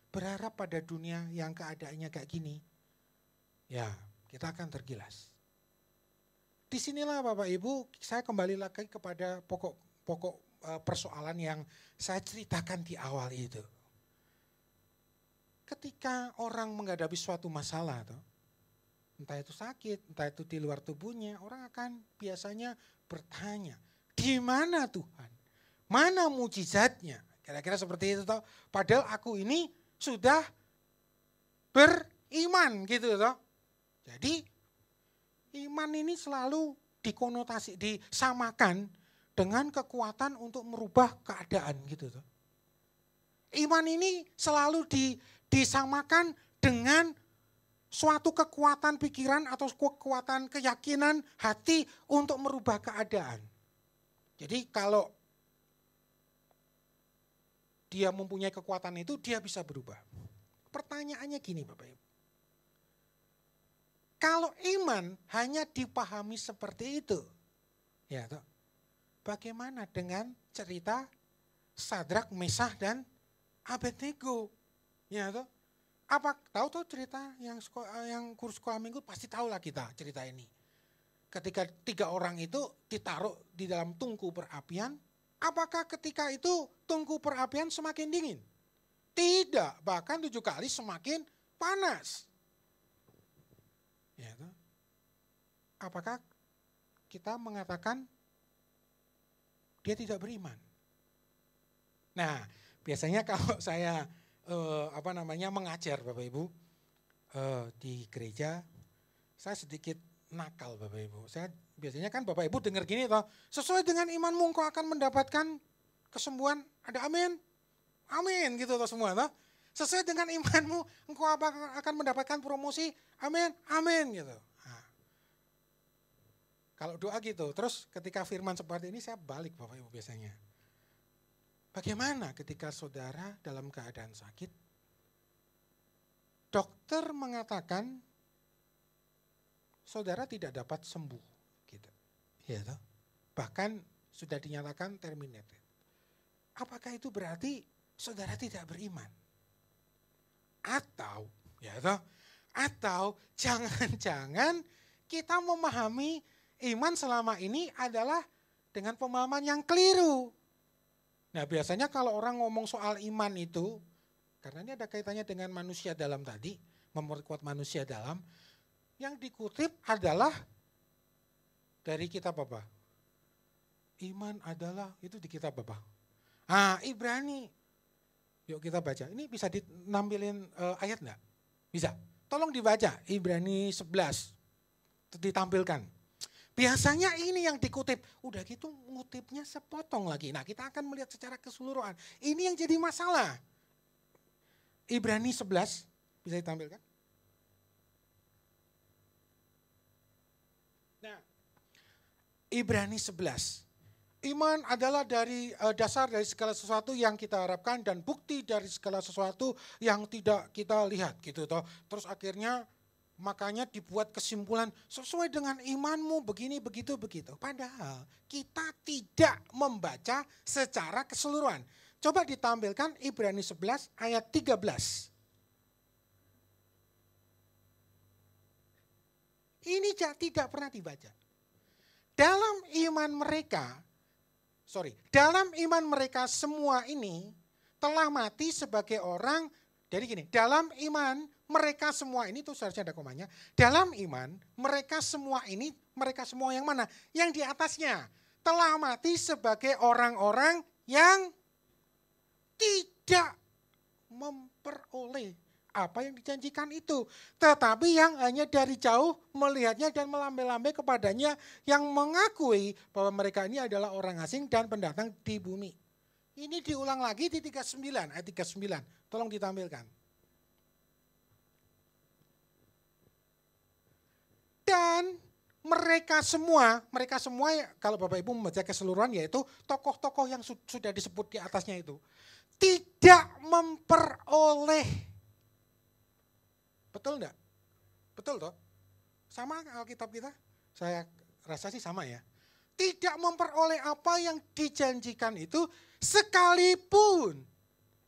berharap pada dunia yang keadaannya kayak gini, ya kita akan tergilas. Disinilah Bapak Ibu, saya kembali lagi kepada pokok persoalan yang saya ceritakan di awal itu. Ketika orang menghadapi suatu masalah, entah itu sakit, entah itu di luar tubuhnya, orang akan biasanya bertanya, di mana Tuhan? Mana mujizatnya? Kira-kira seperti itu toh. Padahal aku ini sudah beriman gitu toh. Jadi iman ini selalu disamakan dengan kekuatan untuk merubah keadaan gitu toh. Iman ini selalu disamakan dengan suatu kekuatan pikiran atau kekuatan keyakinan hati untuk merubah keadaan. Jadi kalau dia mempunyai kekuatan itu, dia bisa berubah. Pertanyaannya gini Bapak Ibu. Kalau iman hanya dipahami seperti itu, ya toh, bagaimana dengan cerita Sadrak, Mesah, dan Abednego? Ya toh, apa tahu tuh cerita yang kurs sekolah minggu pasti tahu lah kita cerita ini. Ketika 3 orang itu ditaruh di dalam tungku perapian, apakah ketika itu tungku perapian semakin dingin? Tidak, bahkan 7 kali semakin panas. Ya, apakah kita mengatakan dia tidak beriman? Nah, biasanya kalau saya mengajar Bapak Ibu di gereja, saya sedikit nakal Bapak Ibu. Saya biasanya kan Bapak Ibu dengar gini toh, sesuai dengan imanmu engkau akan mendapatkan kesembuhan. Ada amin. Amin gitu toh semua toh. Sesuai dengan imanmu engkau akan mendapatkan promosi. Amin. Amin gitu. Nah, kalau doa gitu, terus ketika firman seperti ini saya balik Bapak Ibu biasanya. Bagaimana ketika saudara dalam keadaan sakit? Dokter mengatakan saudara tidak dapat sembuh, gitu. Ya, toh? Bahkan sudah dinyatakan terminated. Apakah itu berarti saudara tidak beriman? Atau, ya toh? Atau jangan-jangan kita memahami iman selama ini adalah dengan pemahaman yang keliru. Nah, biasanya kalau orang ngomong soal iman itu, karena ini ada kaitannya dengan manusia dalam tadi, memperkuat manusia dalam, yang dikutip adalah dari kitab apa? Iman adalah, itu di kitab apa? Ibrani. Yuk kita baca. Ini bisa dinampilin ayat enggak? Bisa. Tolong dibaca, Ibrani 11. Ditampilkan. Biasanya ini yang dikutip. Udah gitu ngutipnya sepotong lagi. Nah, kita akan melihat secara keseluruhan. Ini yang jadi masalah. Ibrani 11, bisa ditampilkan? Nah, Ibrani 11. Iman adalah dari dasar dari segala sesuatu yang kita harapkan dan bukti dari segala sesuatu yang tidak kita lihat gitu toh. Terus akhirnya makanya dibuat kesimpulan sesuai dengan imanmu begini begitu begitu. Padahal kita tidak membaca secara keseluruhan. Coba ditampilkan Ibrani 11 ayat 13. Ini tidak pernah dibaca. Dalam iman mereka semua ini telah mati sebagai orang. Jadi gini, dalam iman mereka semua ini, tuh seharusnya ada komanya. Dalam iman mereka semua ini, mereka semua yang mana? Yang di atasnya. Telah mati sebagai orang-orang yang tidak memperoleh apa yang dijanjikan itu. Tetapi yang hanya dari jauh melihatnya dan melambai-lambai kepadanya, yang mengakui bahwa mereka ini adalah orang asing dan pendatang di bumi. Ini diulang lagi di 39, ayat 39. Tolong ditampilkan. Dan mereka semua kalau Bapak Ibu membaca keseluruhan yaitu tokoh-tokoh yang sudah disebut di atasnya itu. Tidak memperoleh. Betul enggak? Betul toh? Sama Alkitab kita? Saya rasa sih sama ya. Tidak memperoleh apa yang dijanjikan itu sekalipun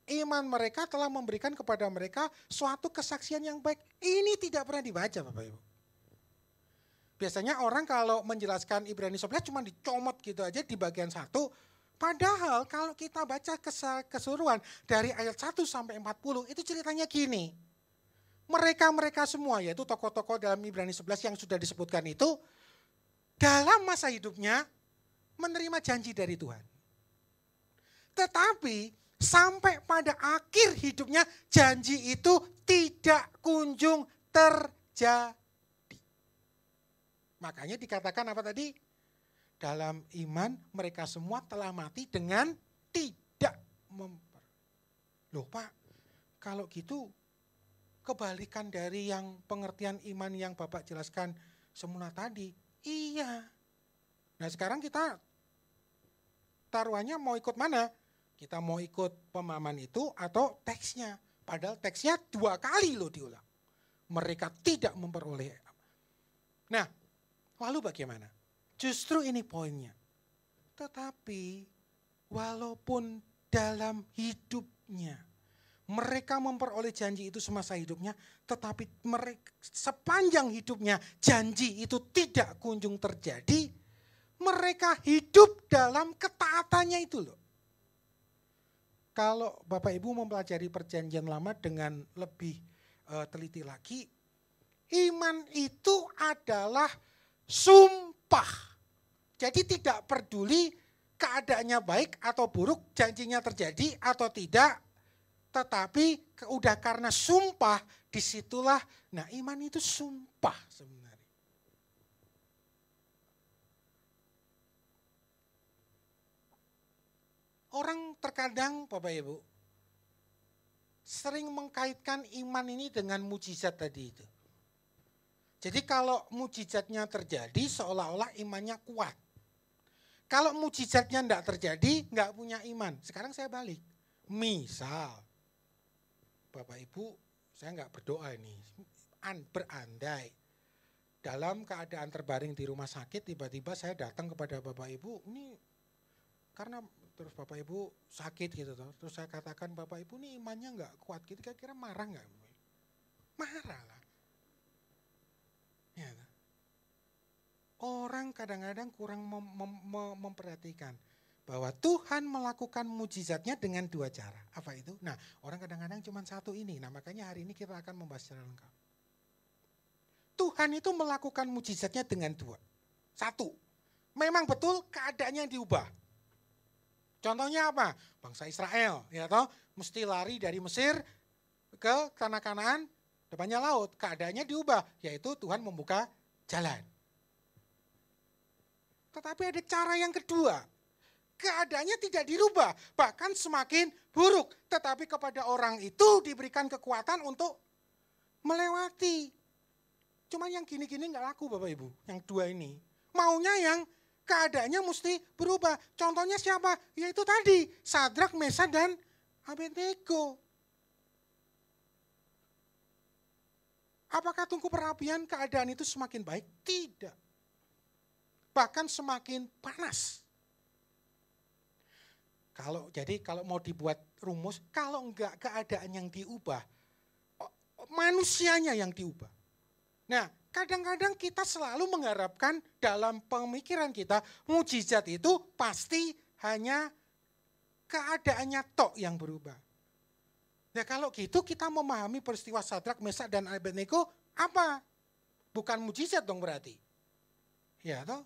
iman mereka telah memberikan kepada mereka suatu kesaksian yang baik. Ini tidak pernah dibaca Bapak Ibu. Biasanya orang kalau menjelaskan Ibrani 11 cuma dicomot gitu aja di bagian 1. Padahal kalau kita baca keseluruhan dari ayat 1 sampai 40 itu ceritanya gini. Mereka-mereka semua yaitu tokoh-tokoh dalam Ibrani 11 yang sudah disebutkan itu dalam masa hidupnya menerima janji dari Tuhan. Tetapi sampai pada akhir hidupnya janji itu tidak kunjung terjadi. Makanya dikatakan apa tadi? Dalam iman mereka semua telah mati dengan tidak Loh Pak, kalau gitu kebalikan dari yang pengertian iman yang Bapak jelaskan semula tadi. Iya. Nah sekarang kita taruhannya mau ikut mana? Kita mau ikut pemahaman itu atau teksnya. Padahal teksnya 2 kali loh diulang. Mereka tidak memperoleh. Nah, lalu bagaimana? Justru ini poinnya. Tetapi walaupun dalam hidupnya mereka memperoleh janji itu semasa hidupnya, tetapi mereka sepanjang hidupnya janji itu tidak kunjung terjadi, mereka hidup dalam ketaatannya itu loh. Kalau Bapak Ibu mempelajari perjanjian lama dengan lebih teliti lagi, iman itu adalah sumpah. Jadi tidak peduli keadaannya baik atau buruk, janjinya terjadi atau tidak, tetapi udah karena sumpah, disitulah, nah iman itu sumpah sebenarnya. Orang terkadang Bapak Ibu sering mengkaitkan iman ini dengan mujizat tadi itu. Jadi kalau mujizatnya terjadi seolah-olah imannya kuat. Kalau mujizatnya enggak terjadi, enggak punya iman. Sekarang saya balik. Misal, Bapak Ibu, saya enggak berdoa ini, berandai. Dalam keadaan terbaring di rumah sakit, tiba-tiba saya datang kepada Bapak Ibu, ini karena terus Bapak Ibu sakit gitu. Terus saya katakan, Bapak Ibu ini imannya enggak kuat, gitu kira-kira marah enggak? Marah lah. Ya, orang kadang-kadang kurang memperhatikan bahwa Tuhan melakukan mujizatnya dengan 2 cara. Apa itu? Nah, orang kadang-kadang cuma satu ini. Nah, makanya hari ini kita akan membahas secara lengkap. Tuhan itu melakukan mujizatnya dengan 2. 1, memang betul keadaannya diubah. Contohnya apa? Bangsa Israel, ya toh, mesti lari dari Mesir ke tanah Kanaan, depannya laut. Keadaannya diubah, yaitu Tuhan membuka jalan. Tetapi ada cara yang kedua. Keadaannya tidak dirubah, bahkan semakin buruk. Tetapi kepada orang itu diberikan kekuatan untuk melewati. Cuman yang gini-gini gak laku Bapak Ibu, yang 2 ini. Maunya yang keadaannya mesti berubah. Contohnya siapa? Yaitu tadi, Sadrak, Mesak, dan Abednego. Apakah tungku perapian keadaan itu semakin baik? Tidak. Bahkan semakin panas. Kalau mau dibuat rumus, kalau enggak keadaan yang diubah, manusianya yang diubah. Nah, kadang-kadang kita selalu mengharapkan dalam pemikiran kita, mujizat itu pasti hanya keadaannya tok yang berubah. Nah kalau gitu kita memahami peristiwa Sadrak, Mesak, dan Abednego apa? Bukan mujizat dong berarti. Ya toh?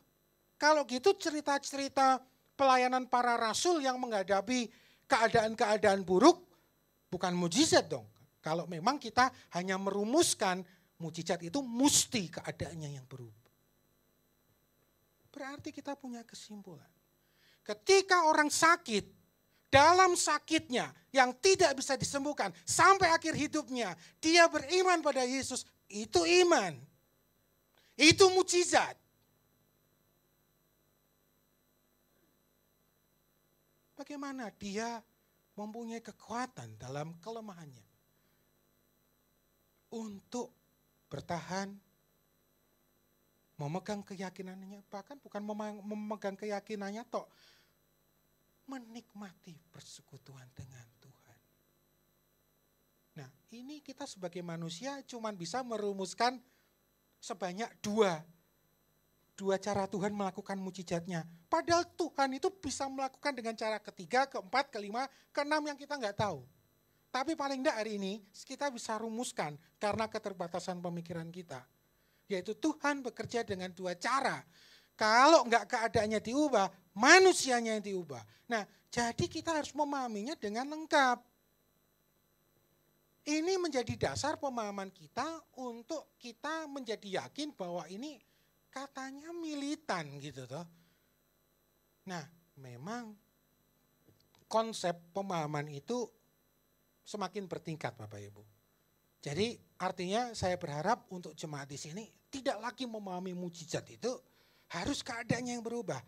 Kalau gitu cerita-cerita pelayanan para rasul yang menghadapi keadaan-keadaan buruk bukan mujizat dong. Kalau memang kita hanya merumuskan mujizat itu mesti keadaannya yang berubah. Berarti kita punya kesimpulan. Ketika orang sakit, dalam sakitnya yang tidak bisa disembuhkan sampai akhir hidupnya, dia beriman pada Yesus, itu iman. Itu mujizat. Bagaimana dia mempunyai kekuatan dalam kelemahannya untuk bertahan, memegang keyakinannya, bahkan bukan memegang keyakinannya tok, menikmati persekutuan dengan Tuhan. ini kita sebagai manusia cuman bisa merumuskan sebanyak dua cara Tuhan melakukan mujizatnya. Padahal Tuhan itu bisa melakukan dengan cara ketiga, keempat, kelima, keenam yang kita nggak tahu. Tapi paling enggak hari ini kita bisa rumuskan karena keterbatasan pemikiran kita. Yaitu Tuhan bekerja dengan dua cara. Kalau enggak keadaannya diubah, manusianya yang diubah. Nah, jadi kita harus memahaminya dengan lengkap. Ini menjadi dasar pemahaman kita untuk kita menjadi yakin bahwa ini katanya militan gitu toh. Nah, memang konsep pemahaman itu semakin bertingkat Bapak Ibu. Jadi artinya saya berharap untuk jemaat di sini tidak lagi memahami mujizat itu harus keadaannya yang berubah.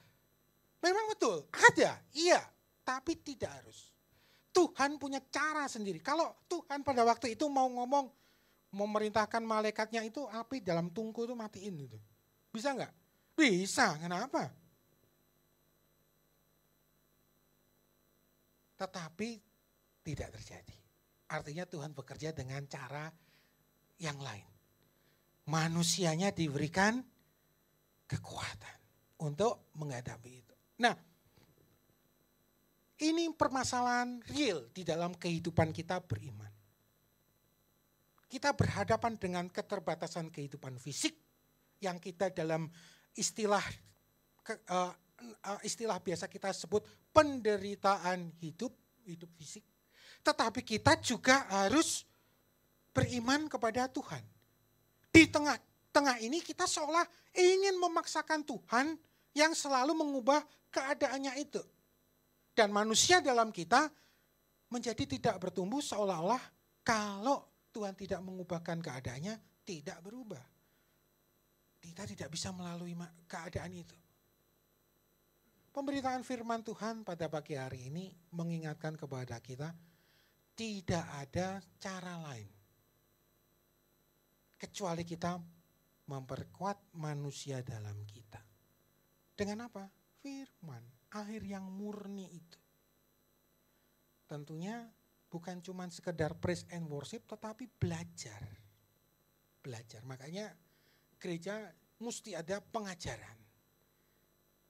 Memang betul, ada, iya, tapi tidak harus. Tuhan punya cara sendiri. Kalau Tuhan pada waktu itu mau ngomong, memerintahkan malaikatnya itu api dalam tungku itu matiin itu. Bisa enggak? Bisa, kenapa? Tetapi tidak terjadi. Artinya Tuhan bekerja dengan cara yang lain. Manusianya diberikan kekuatan untuk menghadapi itu. Nah, ini permasalahan real di dalam kehidupan kita beriman. Kita berhadapan dengan keterbatasan kehidupan fisik yang kita dalam istilah biasa kita sebut penderitaan hidup fisik. Tetapi kita juga harus beriman kepada Tuhan. Di tengah ini kita seolah ingin memaksakan Tuhan yang selalu mengubah keadaannya itu. Dan manusia dalam kita menjadi tidak bertumbuh seolah-olah kalau Tuhan tidak mengubahkan keadaannya, tidak berubah. Kita tidak bisa melalui keadaan itu. Pemberitaan firman Tuhan pada pagi hari ini mengingatkan kepada kita, tidak ada cara lain. Kecuali kita memperkuat manusia dalam kita. Dengan apa? Firman. Akhir yang murni itu. Tentunya bukan cuma sekedar praise and worship, tetapi belajar. Belajar, makanya gereja mesti ada pengajaran.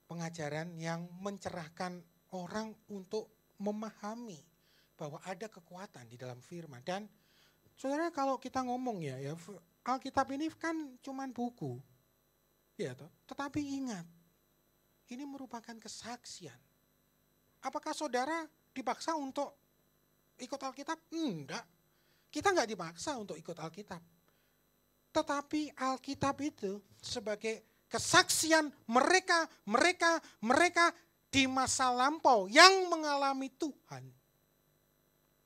Pengajaran yang mencerahkan orang untuk memahami bahwa ada kekuatan di dalam firman. Dan saudara kalau kita ngomong ya Alkitab ini kan cuma buku. Ya toh, tetapi ingat, ini merupakan kesaksian. Apakah saudara dipaksa untuk ikut Alkitab? Enggak. Kita enggak dipaksa untuk ikut Alkitab. Tetapi Alkitab itu sebagai kesaksian mereka di masa lampau yang mengalami Tuhan.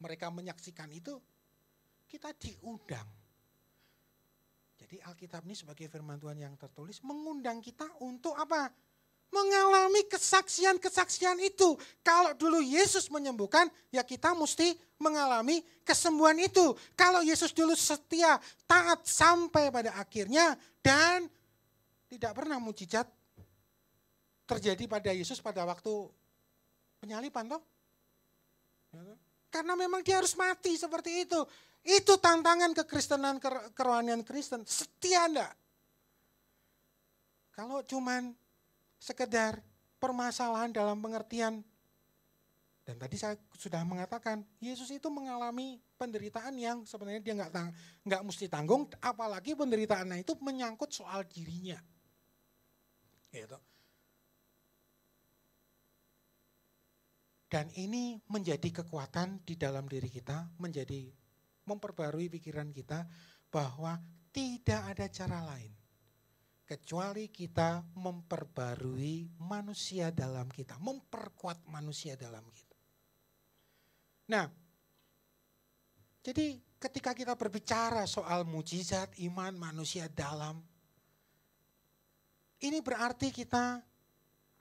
Mereka menyaksikan itu, kita diundang. Jadi Alkitab ini sebagai firman Tuhan yang tertulis mengundang kita untuk apa? Mengalami kesaksian-kesaksian itu. Kalau dulu Yesus menyembuhkan, ya kita mesti mengalami kesembuhan itu. Kalau Yesus dulu setia, taat sampai pada akhirnya, dan tidak pernah mujizat terjadi pada Yesus pada waktu penyaliban toh. Karena memang dia harus mati seperti itu. Itu tantangan kekristenan, kerohanian Kristen. Setia enggak? Kalau cuman sekedar permasalahan dalam pengertian, dan tadi saya sudah mengatakan Yesus itu mengalami penderitaan yang sebenarnya dia nggak mesti tanggung, apalagi penderitaannya itu menyangkut soal dirinya, gitu. Dan ini menjadi kekuatan di dalam diri kita, menjadi memperbarui pikiran kita bahwa tidak ada cara lain kecuali kita memperbarui manusia dalam kita, memperkuat manusia dalam kita. Nah, jadi ketika kita berbicara soal mujizat iman manusia dalam, ini berarti kita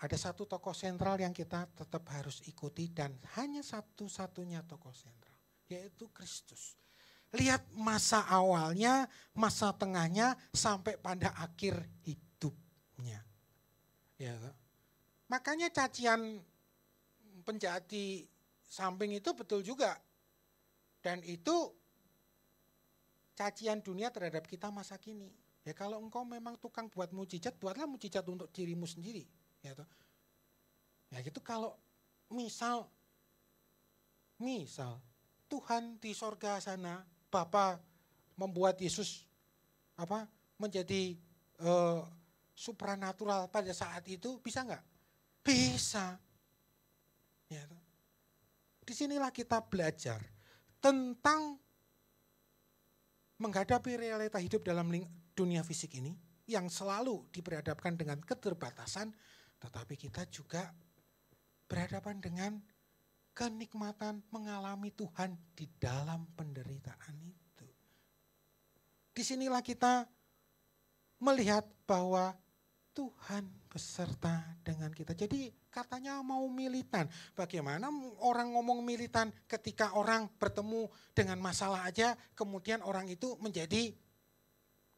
ada satu tokoh sentral yang kita tetap harus ikuti dan hanya satu-satunya tokoh sentral, yaitu Kristus. Lihat masa awalnya, masa tengahnya, sampai pada akhir hidupnya. Ya, makanya cacian penjahat di samping itu betul juga. Dan itu cacian dunia terhadap kita masa kini. Ya kalau engkau memang tukang buat mujizat, buatlah mujizat untuk dirimu sendiri. Ya, toh. Ya gitu kalau misal Tuhan di sorga sana, Bapa membuat Yesus menjadi supranatural pada saat itu, bisa nggak? Bisa. Ya, toh. Disinilah kita belajar tentang menghadapi realita hidup dalam dunia fisik ini yang selalu diperhadapkan dengan keterbatasan, tetapi kita juga berhadapan dengan kenikmatan mengalami Tuhan di dalam penderitaan itu. Disinilah kita melihat bahwa Tuhan beserta dengan kita. Jadi katanya mau militan. Bagaimana orang ngomong militan ketika orang bertemu dengan masalah aja, kemudian orang itu menjadi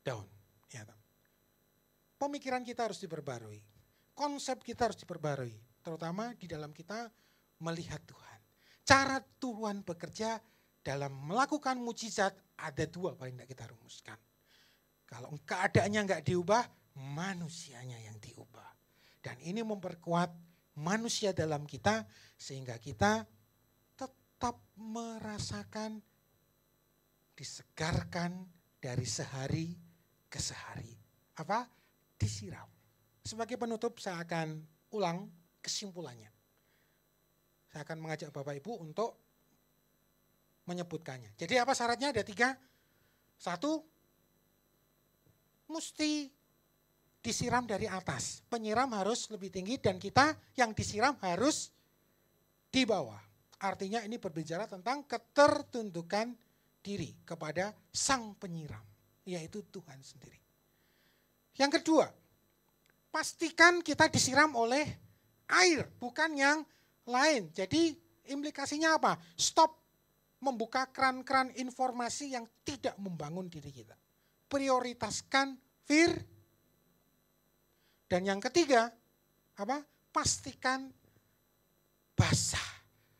down. Ya, pemikiran kita harus diperbarui. Konsep kita harus diperbarui. Terutama di dalam kita melihat Tuhan. Cara Tuhan bekerja dalam melakukan mujizat ada dua paling tidak kita rumuskan. Kalau keadaannya enggak diubah, manusianya yang diubah. Dan ini memperkuat manusia dalam kita sehingga kita tetap merasakan disegarkan dari sehari ke sehari. Disiram. Sebagai penutup saya akan ulang kesimpulannya. Saya akan mengajak Bapak Ibu untuk menyebutkannya. Jadi apa syaratnya? Ada 3. 1, mesti disiram dari atas. Penyiram harus lebih tinggi dan kita yang disiram harus di bawah. Artinya ini berbicara tentang ketertundukan diri kepada sang penyiram, yaitu Tuhan sendiri. Yang kedua, pastikan kita disiram oleh air, bukan yang lain. Jadi implikasinya apa? Stop membuka keran-keran informasi yang tidak membangun diri kita. Prioritaskan dan yang ketiga, pastikan basah.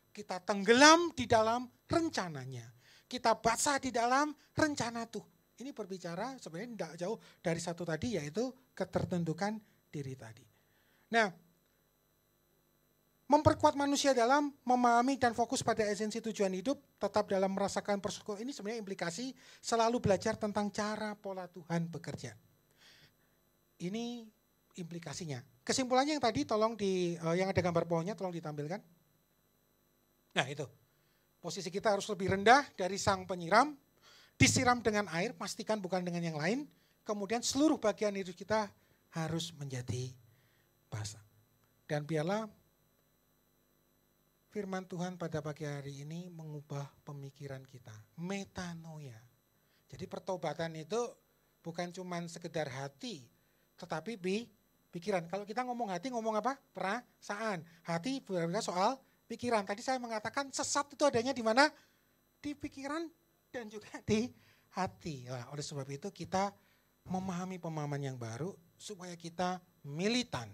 Kita tenggelam di dalam rencananya. Kita basah di dalam rencana Tuhan. Ini berbicara sebenarnya tidak jauh dari satu tadi, yaitu ketertentukan diri tadi. Nah, memperkuat manusia dalam memahami dan fokus pada esensi tujuan hidup, tetap dalam merasakan persyukuran, ini sebenarnya implikasi selalu belajar tentang cara pola Tuhan bekerja. Ini implikasinya. Kesimpulannya yang tadi tolong yang ada gambar pohonnya tolong ditampilkan. Nah itu, posisi kita harus lebih rendah dari sang penyiram, disiram dengan air, pastikan bukan dengan yang lain, kemudian seluruh bagian hidup kita harus menjadi basah. Dan biarlah firman Tuhan pada pagi hari ini mengubah pemikiran kita, metanoia. Jadi pertobatan itu bukan cuma sekedar hati, tetapi pikiran. Kalau kita ngomong hati, ngomong apa? Perasaan. Hati berbicara soal pikiran. Tadi saya mengatakan sesat itu adanya di mana? Di pikiran dan juga di hati. Nah, oleh sebab itu kita memahami pemahaman yang baru supaya kita militan.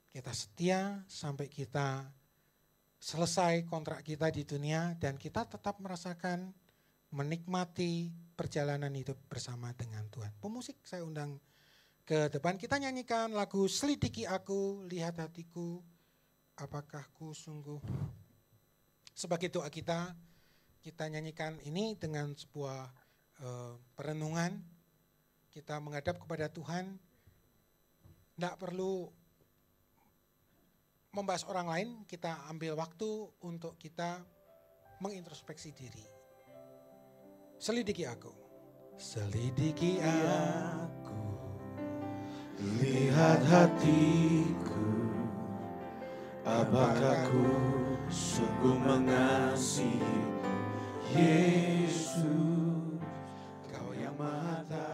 Kita setia sampai kita selesai kontrak kita di dunia dan kita tetap merasakan menikmati perjalanan hidup bersama dengan Tuhan. Pemusik saya undang ke depan, kita nyanyikan lagu Selidiki Aku, Lihat Hatiku, Apakah Ku Sungguh. Sebagai doa kita nyanyikan ini dengan sebuah perenungan. Kita menghadap kepada Tuhan, tidak perlu membahas orang lain, kita ambil waktu untuk kita mengintrospeksi diri. Selidiki aku. Selidiki aku, lihat hatiku, apakah ku sungguh mengasihi Yesus, Kau yang Maha Tahu.